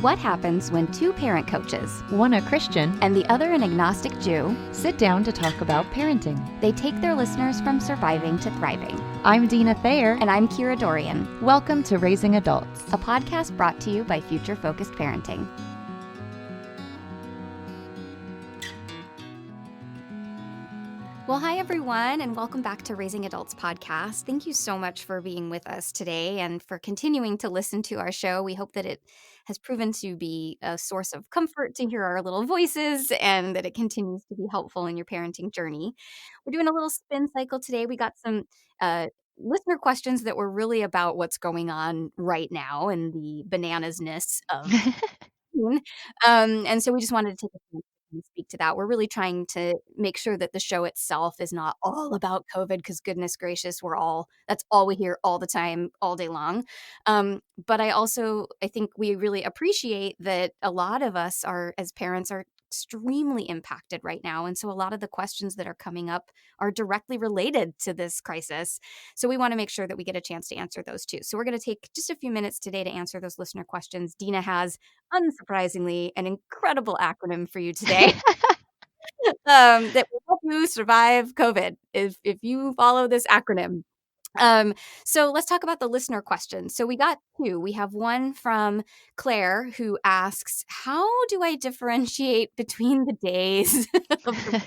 What happens when two parent coaches, one a Christian and the other an agnostic Jew, sit down to talk about parenting? They take their listeners from surviving to thriving. I'm Deana Thayer. And I'm Kira Dorian. Welcome to Raising Adults, a podcast brought to you by Future Focused Parenting. Well, hi, everyone, and welcome back to Raising Adults podcast. Thank you so much for being with us today and for continuing to listen to our show. We hope that it has proven to be a source of comfort to hear our little voices and that it continues to be helpful in your parenting journey. We're doing a little spin cycle today. We got some listener questions that were really about what's going on right now and the bananasness of and so we just wanted to take a few and speak to that. We're really trying to make sure that the show itself is not all about COVID because goodness gracious, that's all we hear all the time, all day long. But I think we really appreciate that a lot of us as parents are extremely impacted right now. And so a lot of the questions that are coming up are directly related to this crisis. So we want to make sure that we get a chance to answer those too. So we're going to take just a few minutes today to answer those listener questions. Deana has, unsurprisingly, an incredible acronym for you today that will help you survive COVID if you follow this acronym. So let's talk about the listener questions. So we got two. We have one from Claire who asks, how do I differentiate between the days of the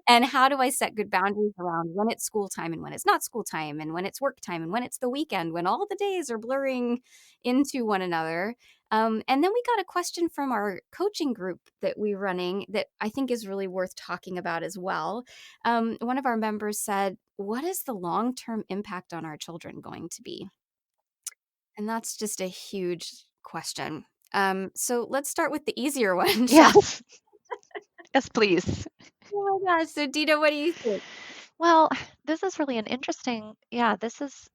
and how do I set good boundaries around when it's school time and when it's not school time and when it's work time and when it's the weekend, when all the days are blurring into one another? And then we got a question from our coaching group that we're running that I think is really worth talking about as well. One of our members said, what is the long-term impact on our children going to be? And that's just a huge question. So let's start with the easier one. Yes. Yes, please. Oh my gosh. So Deana, what do you think? Well, this is really this is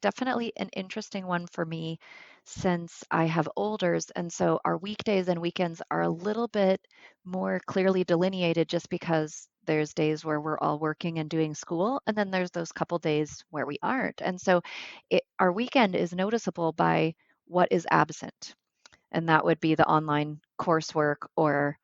definitely an interesting one for me since I have olders. And so our weekdays and weekends are a little bit more clearly delineated just because there's days where we're all working and doing school, and then there's those couple days where we aren't. And so our weekend is noticeable by what is absent. And that would be the online coursework or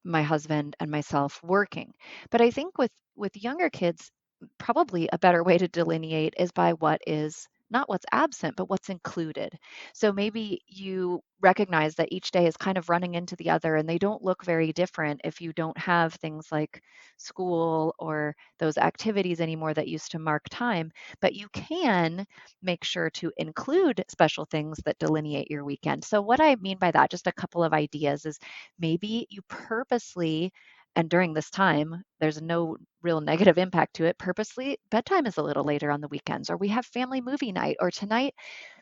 my husband and myself working. But I think with younger kids, probably a better way to delineate is by what is not what's absent, but what's included. So maybe you recognize that each day is kind of running into the other and they don't look very different if you don't have things like school or those activities anymore that used to mark time, but you can make sure to include special things that delineate your weekend. So what I mean by that, just a couple of ideas, is maybe you purposely, and during this time, there's no real negative impact to it, purposely, bedtime is a little later on the weekends, or we have family movie night, or tonight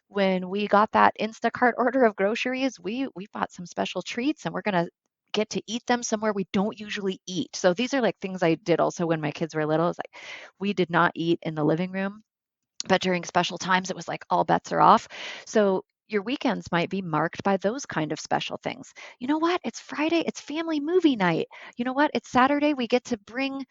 when we got that Instacart order of groceries, we bought some special treats and we're going to get to eat them somewhere we don't usually eat. So these are like things I did also when my kids were little. It's like we did not eat in the living room, but during special times, it was like all bets are off. So your weekends might be marked by those kind of special things. You know what? It's Friday. It's family movie night. You know what? It's Saturday. We get to bring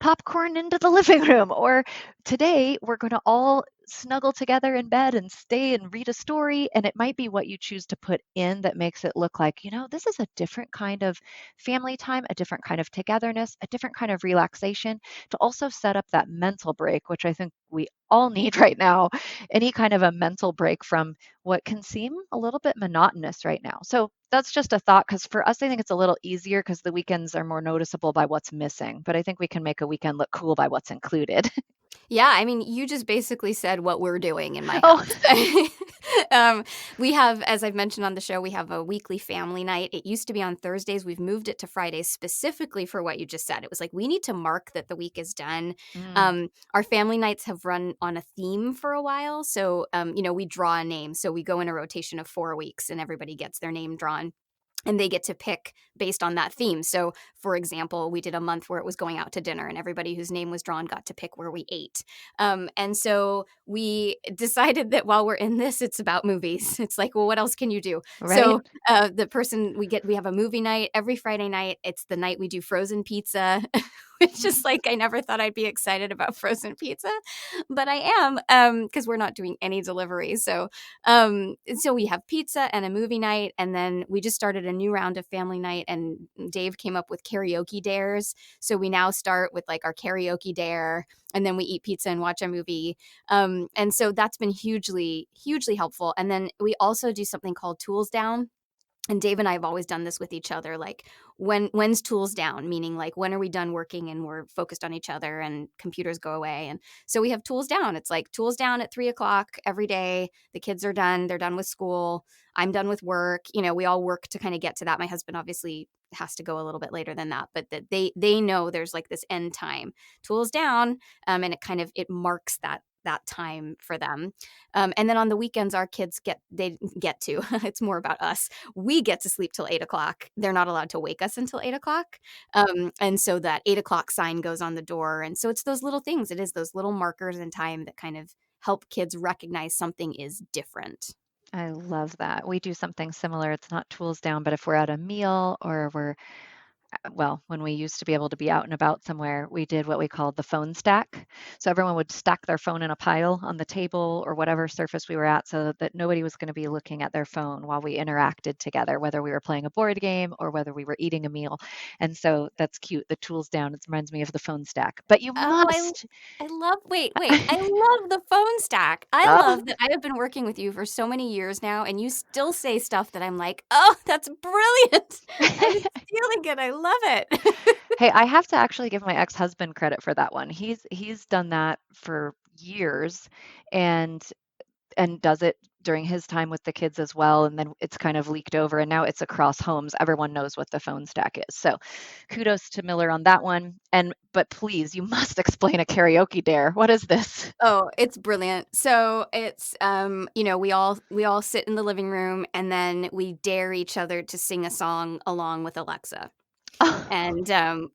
popcorn into the living room. Or today, we're going to all snuggle together in bed and stay and read a story. And it might be what you choose to put in that makes it look like, this is a different kind of family time, a different kind of togetherness, a different kind of relaxation to also set up that mental break, which I think we all need right now, any kind of a mental break from what can seem a little bit monotonous right now. So that's just a thought, because for us, I think it's a little easier because the weekends are more noticeable by what's missing, but I think we can make a weekend look cool by what's included. Yeah, I mean, you just basically said what we're doing in my house. We have, as I've mentioned on the show, we have a weekly family night. It used to be on Thursdays. We've moved it to Fridays specifically for what you just said. It was like, we need to mark that the week is done. Our family nights have run on a theme for a while. So, we draw a name. So we go in a rotation of 4 weeks and everybody gets their name drawn. And they get to pick based on that theme. So, for example, we did a month where it was going out to dinner and everybody whose name was drawn got to pick where we ate. And so we decided that while we're in this, it's about movies. It's like, well, what else can you do? Right. So the person we have a movie night every Friday night. It's the night we do frozen pizza. It's just like I never thought I'd be excited about frozen pizza, but I am, because we're not doing any delivery. So we have pizza and a movie night, and then we just started a new round of family night, and Dave came up with karaoke dares. So we now start with like our karaoke dare, and then we eat pizza and watch a movie. And so that's been hugely, hugely helpful. And then we also do something called Tools Down, and Dave and I have always done this with each other. Like, when's tools down? Meaning, like, when are we done working and we're focused on each other and computers go away? And so we have tools down. It's like tools down at 3 o'clock every day. The kids are done. They're done with school. I'm done with work. We all work to kind of get to that. My husband obviously has to go a little bit later than that, but that they know there's like this end time. Tools down, and it marks that time for them. And then on the weekends, our kids they get to. It's more about us. We get to sleep till 8 o'clock. They're not allowed to wake us until 8 o'clock. And so that 8 o'clock sign goes on the door. And so it's those little things. It is those little markers in time that kind of help kids recognize something is different. I love that. We do something similar. It's not tools down, but if we're at a meal or well, when we used to be able to be out and about somewhere, we did what we called the phone stack. So everyone would stack their phone in a pile on the table or whatever surface we were at so that nobody was going to be looking at their phone while we interacted together, whether we were playing a board game or whether we were eating a meal. And so that's cute. The tools down, it reminds me of the phone stack. But you Oh, must. I love wait, I love the phone stack. I Oh, love that I have been working with you for so many years now, and you still say stuff that I'm like, "Oh, that's brilliant. I'm stealing it. I love it." hey, I have to actually give my ex-husband credit for that one. He's done that for years and does it during his time with the kids as well. And then it's kind of leaked over and now it's across homes. Everyone knows what the phone stack is. So kudos to Miller on that one. But please, you must explain a karaoke dare. What is this? Oh, it's brilliant. So it's we all sit in the living room, and then we dare each other to sing a song along with Alexa. And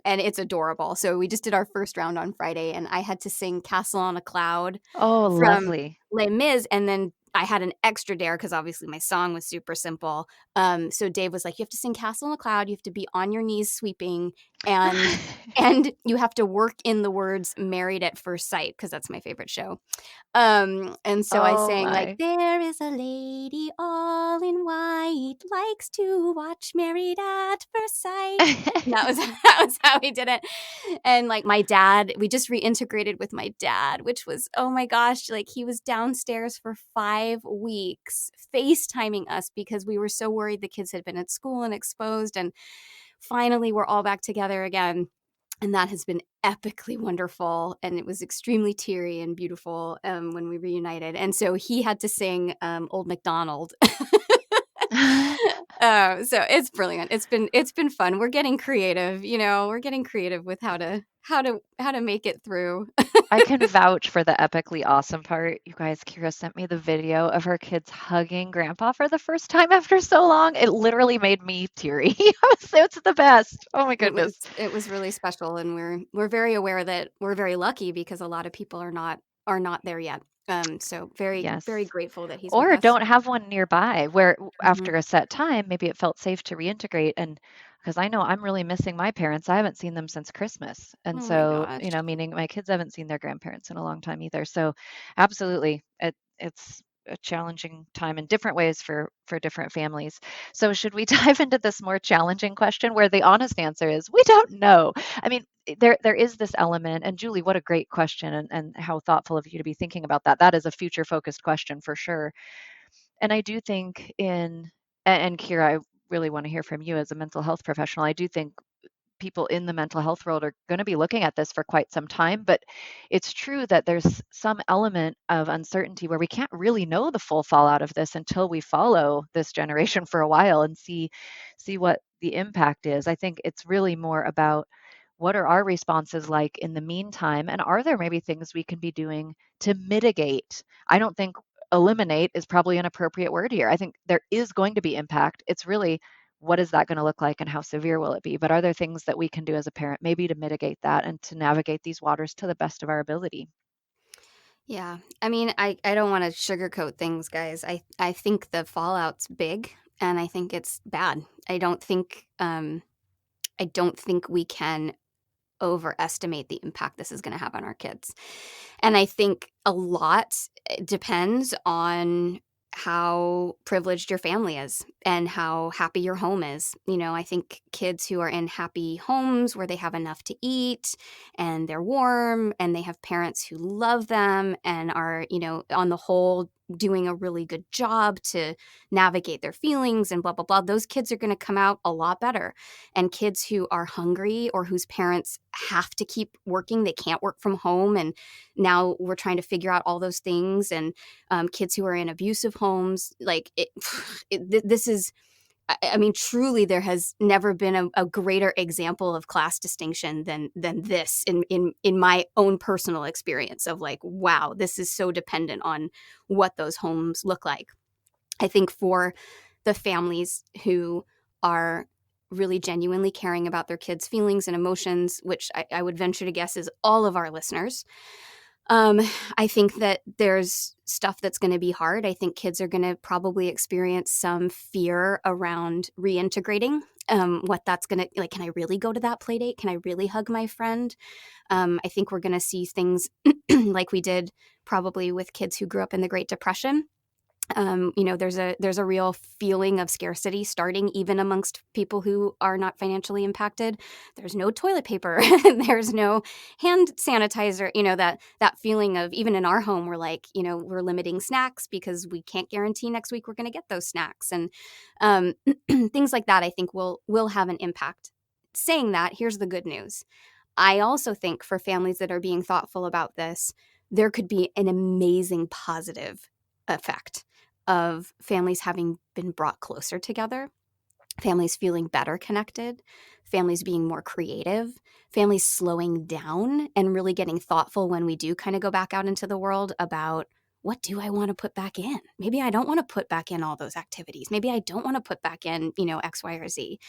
it's adorable. So we just did our first round on Friday, and I had to sing Castle on a Cloud Oh, from lovely. Les Mis, and then I had an extra dare because obviously my song was super simple. So Dave was like, "You have to sing Castle on a Cloud. You have to be on your knees sweeping, and you have to work in the words Married at First Sight because that's my favorite show." And so I Oh sang like, my. "There is a lady all in white, likes to watch Married at First Sight." And that was that was how we did it. And like my dad, we just reintegrated with my dad, which was, oh my gosh, like he was downstairs for 5 weeks FaceTiming us because we were so worried the kids had been at school and exposed. And finally we're all back together again. And that has been epically wonderful, and it was extremely teary and beautiful when we reunited. And so he had to sing "Old MacDonald." So it's brilliant. It's been fun. We're getting creative. We're getting creative with how to make it through. I can vouch for the epically awesome part. You guys, Kira sent me the video of her kids hugging grandpa for the first time after so long. It literally made me teary. It's the best. Oh my It was goodness. it was really special, and we're very aware that we're very lucky because a lot of people are not there yet. So very very Yes. grateful that he's with Or us. don't have one nearby where Mhm. after a set time, maybe it felt safe to reintegrate. And because I know I'm really missing my parents, I haven't seen them since Christmas. And Oh my so, gosh. meaning my kids haven't seen their grandparents in a long time either. So absolutely, it's a challenging time in different ways for different families. So should we dive into this more challenging question where the honest answer is we don't know? I mean, there is this element, and Julie, what a great question, and how thoughtful of you to be thinking about that. That is a future focused question for sure. And I do think and Kira, I really want to hear from you as a mental health professional. I do think people in the mental health world are going to be looking at this for quite some time, but it's true that there's some element of uncertainty where we can't really know the full fallout of this until we follow this generation for a while and see what the impact is. I think it's really more about what are our responses like in the meantime, and are there maybe things we can be doing to mitigate? I don't think eliminate is probably an appropriate word here. I think there is going to be impact. It's really what is that going to look like and how severe will it be? But are there things that we can do as a parent maybe to mitigate that and to navigate these waters to the best of our ability? Yeah. I mean, I don't want to sugarcoat things, guys. I think the fallout's big, and I think it's bad. I don't think we can overestimate the impact this is going to have on our kids. And I think a lot depends on how privileged your family is and how happy your home is. I think kids who are in happy homes where they have enough to eat and they're warm and they have parents who love them and are, on the whole, doing a really good job to navigate their feelings and blah, blah, blah, those kids are going to come out a lot better. And kids who are hungry or whose parents have to keep working, they can't work from home, and now we're trying to figure out all those things, and kids who are in abusive homes, like this is, I mean, truly, there has never been a greater example of class distinction than this in my own personal experience of like, wow, this is so dependent on what those homes look like. I think for the families who are really genuinely caring about their kids' feelings and emotions, which I would venture to guess is all of our listeners, um, I think that there's stuff that's going to be hard. I think kids are going to probably experience some fear around reintegrating. What that's going to like, can I really go to that play date? Can I really hug my friend? I think we're going to see things like we did probably with kids who grew up in the Great Depression. There's a real feeling of scarcity starting even amongst people who are not financially impacted. There's no toilet paper, there's no hand sanitizer. That feeling of, even in our home, we're like, we're limiting snacks because we can't guarantee next week we're going to get those snacks, and um, things like that. I think will have an impact. Saying that, here's the good news. I also think for families that are being thoughtful about this, there could be an amazing positive effect of families having been brought closer together, families feeling better connected, families being more creative, families slowing down and really getting thoughtful when we do kind of go back out into the world about, what do I want to put back in? Maybe I don't want to put back in all those activities. Maybe I don't want to put back in, X, Y, or Z.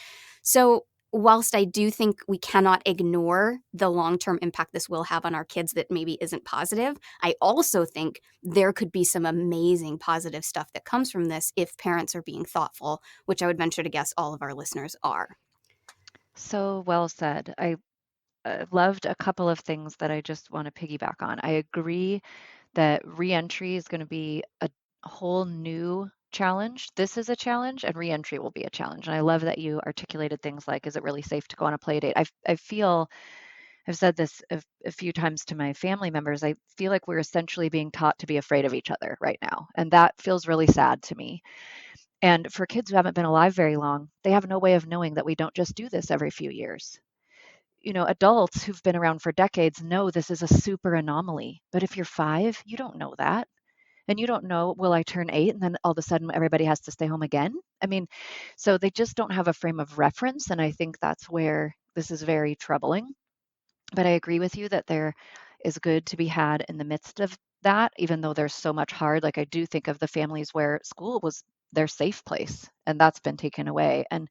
So whilst I do think we cannot ignore the long-term impact this will have on our kids that maybe isn't positive, I also think there could be some amazing positive stuff that comes from this if parents are being thoughtful, which I would venture to guess all of our listeners are. So well said. I loved a couple of things that I just want to piggyback on. I agree that reentry is going to be a whole new challenge. This is a challenge, and reentry will be a challenge. And I love that you articulated things like, is it really safe to go on a play date? I feel, I've said this a few times to my family members, I feel like we're essentially being taught to be afraid of each other right now. And that feels really sad to me. And for kids who haven't been alive very long, they have no way of knowing that we don't just do this every few years. Adults who've been around for decades know this is a super anomaly. But if you're 5, you don't know that. And you don't know, will I turn 8 and then all of a sudden everybody has to stay home again? I mean, so they just don't have a frame of reference. And I think that's where this is very troubling. But I agree with you that there is good to be had in the midst of that, even though there's so much hard. Like, I do think of the families where school was their safe place and that's been taken away. And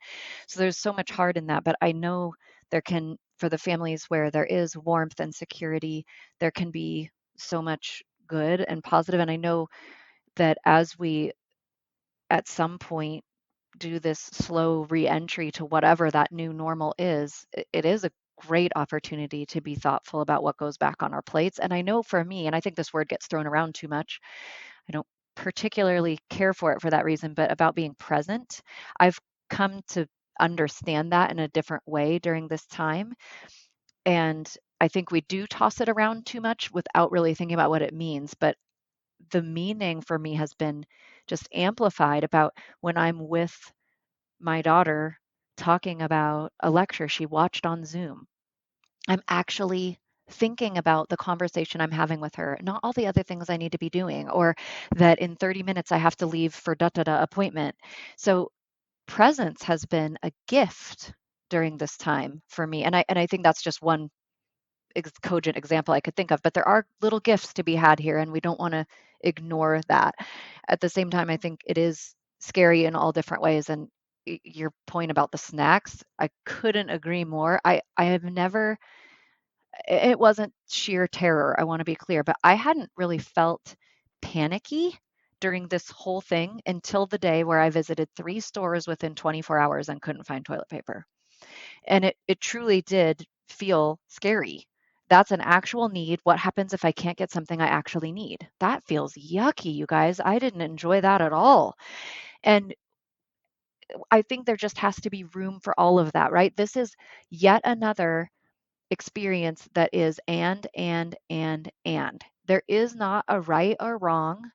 so there's so much hard in that. But I know there can, for the families where there is warmth and security, there can be so much good and positive. And I know that as we at some point do this slow reentry to whatever that new normal is, it is a great opportunity to be thoughtful about what goes back on our plates. And I know for me, and I think this word gets thrown around too much, I don't particularly care for it for that reason, but about being present, I've come to understand that in a different way during this time. And I think we do toss it around too much without really thinking about what it means. But the meaning for me has been just amplified about when I'm with my daughter talking about a lecture she watched on Zoom. I'm actually thinking about the conversation I'm having with her, not all the other things I need to be doing, or that in 30 minutes I have to leave for da da da appointment. So presence has been a gift during this time for me. And I think that's just one cogent example I could think of, but there are little gifts to be had here, and we don't want to ignore that. At the same time, I think it is scary in all different ways. And your point about the snacks, I couldn't agree more. I have never, it wasn't sheer terror, I want to be clear, but I hadn't really felt panicky during this whole thing until the day where I visited 3 stores within 24 hours and couldn't find toilet paper. And it truly did feel scary. That's an actual need. What happens if I can't get something I actually need? That feels yucky, you guys. I didn't enjoy that at all. And I think there just has to be room for all of that, right? This is yet another experience that is and. There is not a right or wrong.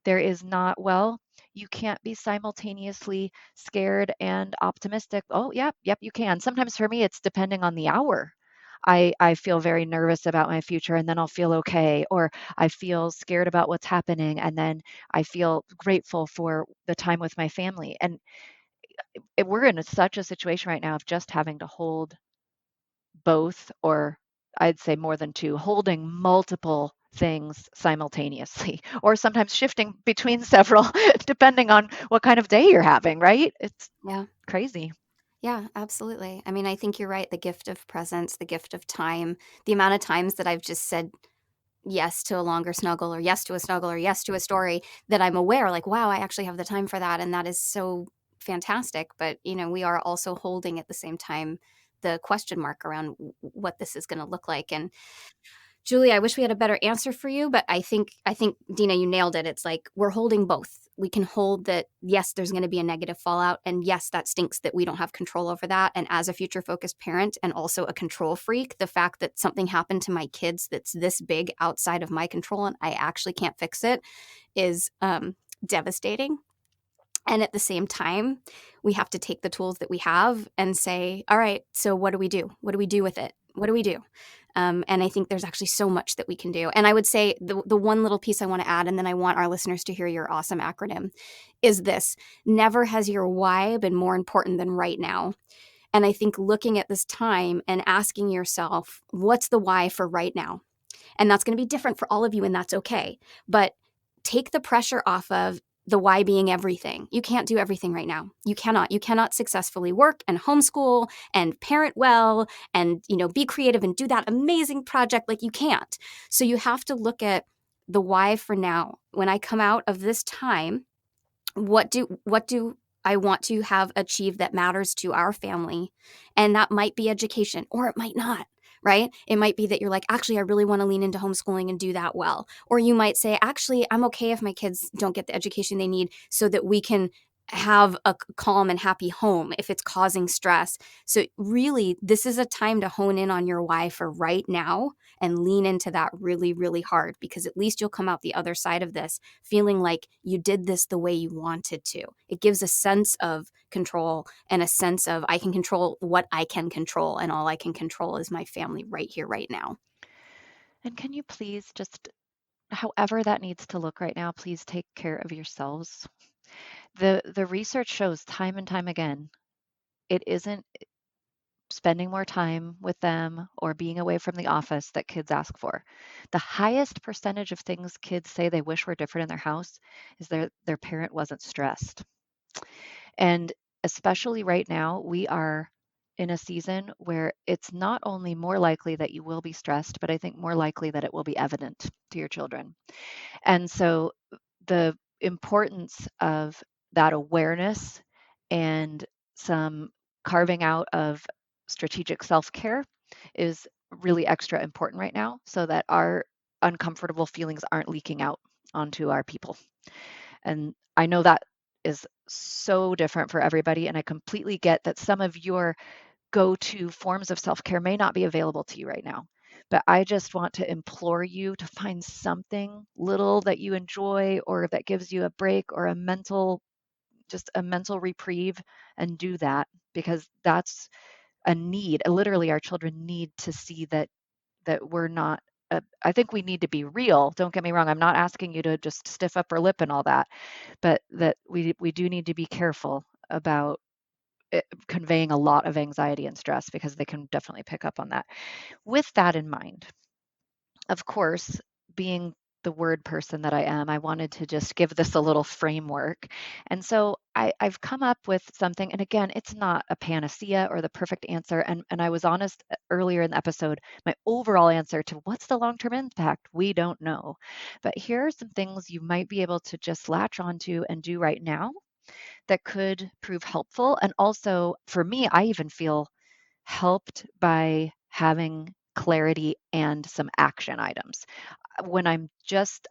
There is not, well, you can't be simultaneously scared and optimistic. Oh, yep, you can. Sometimes for me, it's depending on the hour. I feel very nervous about my future and then I'll feel okay. Or I feel scared about what's happening and then I feel grateful for the time with my family. And we're in such a situation right now of just having to hold both, or I'd say more than two, holding multiple things simultaneously, or sometimes shifting between several, depending on what kind of day you're having, right? It's Yeah. crazy. Yeah, absolutely. I mean, I think you're right. The gift of presence, the gift of time, the amount of times that I've just said yes to a longer snuggle or yes to a snuggle or yes to a story that I'm aware, like, wow, I actually have the time for that. And that is so fantastic. But, we are also holding at the same time the question mark around what this is going to look like. And Julie, I wish we had a better answer for you, but I think Dina, you nailed it. It's like we're holding both. We can hold that yes, there's going to be a negative fallout, and yes, that stinks that we don't have control over that. And as a future focused parent and also a control freak, the fact that something happened to my kids that's this big outside of my control and I actually can't fix it is devastating. And at the same time, we have to take the tools that we have and say, all right, so what do we do? What do we do with it? What do we do? And I think there's actually so much that we can do. And I would say the one little piece I want to add, and then I want our listeners to hear your awesome acronym, is this: never has your why been more important than right now. And I think looking at this time and asking yourself, what's the why for right now? And that's going to be different for all of you, and that's okay. But take the pressure off of the why being everything. You can't do everything right now. You cannot. You cannot successfully work and homeschool and parent well and, be creative and do that amazing project. Like, you can't. So you have to look at the why for now. When I come out of this time, what do I want to have achieved that matters to our family? And that might be education, or it might not, right? It might be that you're like, actually, I really want to lean into homeschooling and do that well. Or you might say, actually, I'm okay if my kids don't get the education they need so that we can have a calm and happy home if it's causing stress. So really, this is a time to hone in on your why for right now and lean into that really, really hard, because at least you'll come out the other side of this feeling like you did this the way you wanted to. It gives a sense of control and a sense of I can control what I can control, and all I can control is my family right here, right now. And can you please just, however that needs to look right now, please take care of yourselves. The research shows time and time again, it isn't spending more time with them or being away from the office that kids ask for. The highest percentage of things kids say they wish were different in their house is their parent wasn't stressed. And especially right now, we are in a season where it's not only more likely that you will be stressed, but I think more likely that it will be evident to your children. And so the importance of that awareness and some carving out of strategic self care is really extra important right now so that our uncomfortable feelings aren't leaking out onto our people. And I know that is so different for everybody. And I completely get that some of your go to forms of self care may not be available to you right now. But I just want to implore you to find something little that you enjoy or that gives you a break or just a mental reprieve, and do that, because that's a need. Literally, our children need to see that we're not. I think we need to be real. Don't get me wrong. I'm not asking you to just stiff upper lip and all that, but that we do need to be careful about conveying a lot of anxiety and stress, because they can definitely pick up on that. With that in mind, of course, being the word person that I am, I wanted to just give this a little framework. And so I've come up with something, and again, it's not a panacea or the perfect answer. And I was honest earlier in the episode, my overall answer to what's the long-term impact, we don't know. But here are some things you might be able to just latch onto and do right now that could prove helpful. And also, for me, I even feel helped by having clarity and some action items. When I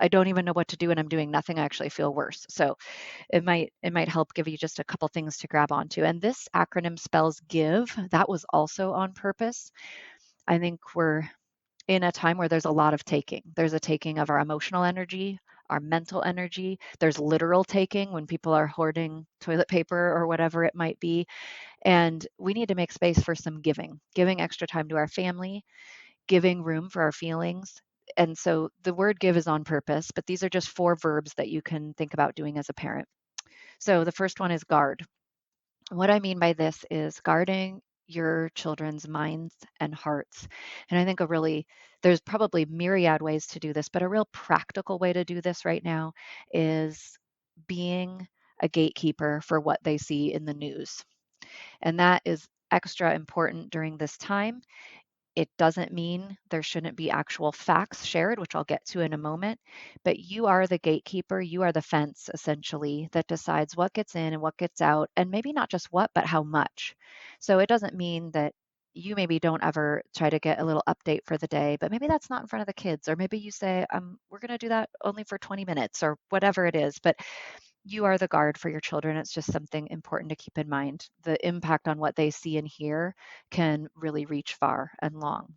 don't even know what to do and I'm doing nothing, I actually feel worse. So it might help give you just a couple things to grab onto. And this acronym spells give. That was also on purpose. I think we're in a time where there's a lot of taking. There's a taking of our emotional energy, our mental energy. There's literal taking when people are hoarding toilet paper or whatever it might be. And we need to make space for some giving, giving extra time to our family, giving room for our feelings. And so the word give is on purpose, but these are just 4 verbs that you can think about doing as a parent. So the first one is guard. What I mean by this is guarding your children's minds and hearts. And I think there's probably myriad ways to do this, but a real practical way to do this right now is being a gatekeeper for what they see in the news. And that is extra important during this time. It doesn't mean there shouldn't be actual facts shared, which I'll get to in a moment, but you are the gatekeeper. You are the fence, essentially, that decides what gets in and what gets out, and maybe not just what, but how much. So it doesn't mean that you maybe don't ever try to get a little update for the day, but maybe that's not in front of the kids, or maybe you say, we're going to do that only for 20 minutes or whatever it is. But you are the guard for your children. It's just something important to keep in mind. The impact on what they see and hear can really reach far and long.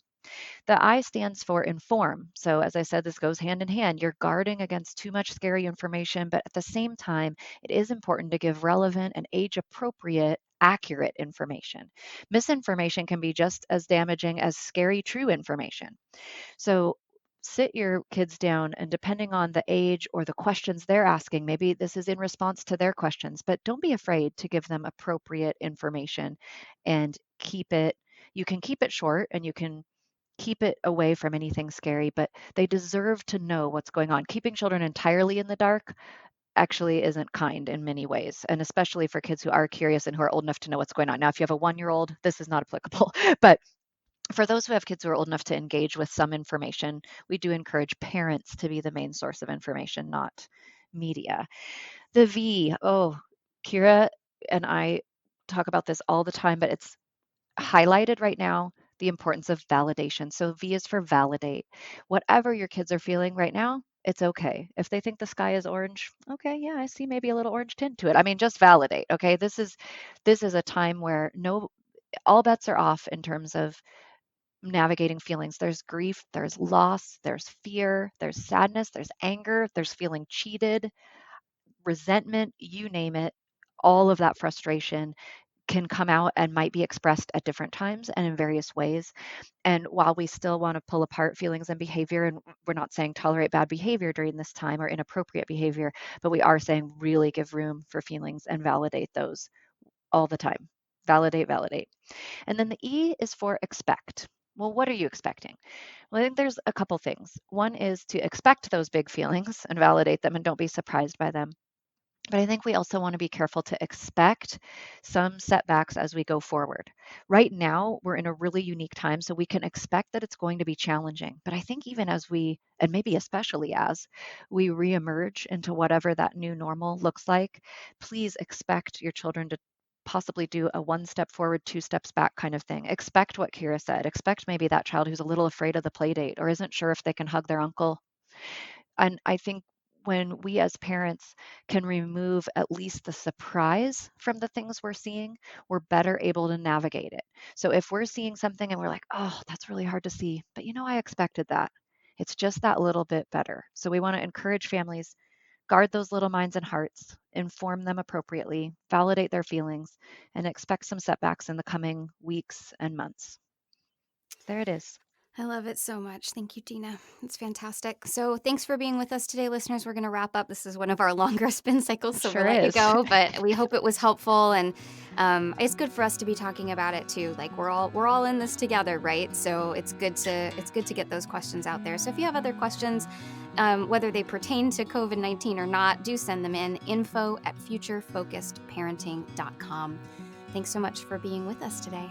The I stands for inform. So, as I said, this goes hand in hand. You're guarding against too much scary information, but at the same time, it is important to give relevant and age appropriate, accurate information. Misinformation can be just as damaging as scary, true information. So, sit your kids down, and depending on the age or the questions they're asking, maybe this is in response to their questions, but don't be afraid to give them appropriate information and you can keep it short and you can keep it away from anything scary, but they deserve to know what's going on. Keeping children entirely in the dark actually isn't kind in many ways, and especially for kids who are curious and who are old enough to know what's going on. Now, if you have a 1-year-old, this is not applicable, but for those who have kids who are old enough to engage with some information, we do encourage parents to be the main source of information, not media. The V, oh, Kira and I talk about this all the time, but it's highlighted right now, the importance of validation. So V is for validate. Whatever your kids are feeling right now, it's okay. If they think the sky is orange, okay, yeah, I see maybe a little orange tint to it. I mean, just validate, okay? This is a time where no all bets are off in terms of navigating feelings. There's grief, there's loss, there's fear, there's sadness, there's anger, there's feeling cheated, resentment, you name it. All of that frustration can come out and might be expressed at different times and in various ways. And while we still want to pull apart feelings and behavior, and we're not saying tolerate bad behavior during this time or inappropriate behavior, but we are saying really give room for feelings and validate those all the time. Validate, validate. And then the E is for expect. Well, what are you expecting? Well, I think there's a couple things. One is to expect those big feelings and validate them and don't be surprised by them. But I think we also want to be careful to expect some setbacks as we go forward. Right now, we're in a really unique time, so we can expect that it's going to be challenging. But I think even as and maybe especially as we reemerge into whatever that new normal looks like, please expect your children to possibly do a 1 step forward, 2 steps back kind of thing. Expect what Kira said. Expect maybe that child who's a little afraid of the play date or isn't sure if they can hug their uncle. And I think when we as parents can remove at least the surprise from the things we're seeing, we're better able to navigate it. So if we're seeing something and we're like, oh, that's really hard to see, but I expected that. It's just that little bit better. So we want to encourage families, guard those little minds and hearts, inform them appropriately, validate their feelings, and expect some setbacks in the coming weeks and months. There it is. I love it so much. Thank you, Deana. It's fantastic. So thanks for being with us today, listeners. We're going to wrap up. This is one of our longer spin cycles, It so we'll sure let you is. go. But we hope it was helpful, and it's good for us to be talking about it too. Like we're all in this together, right? So it's good to get those questions out there. So if you have other questions, whether they pertain to COVID-19 or not, do send them in. info@futurefocusedparenting.com. Thanks so much for being with us today.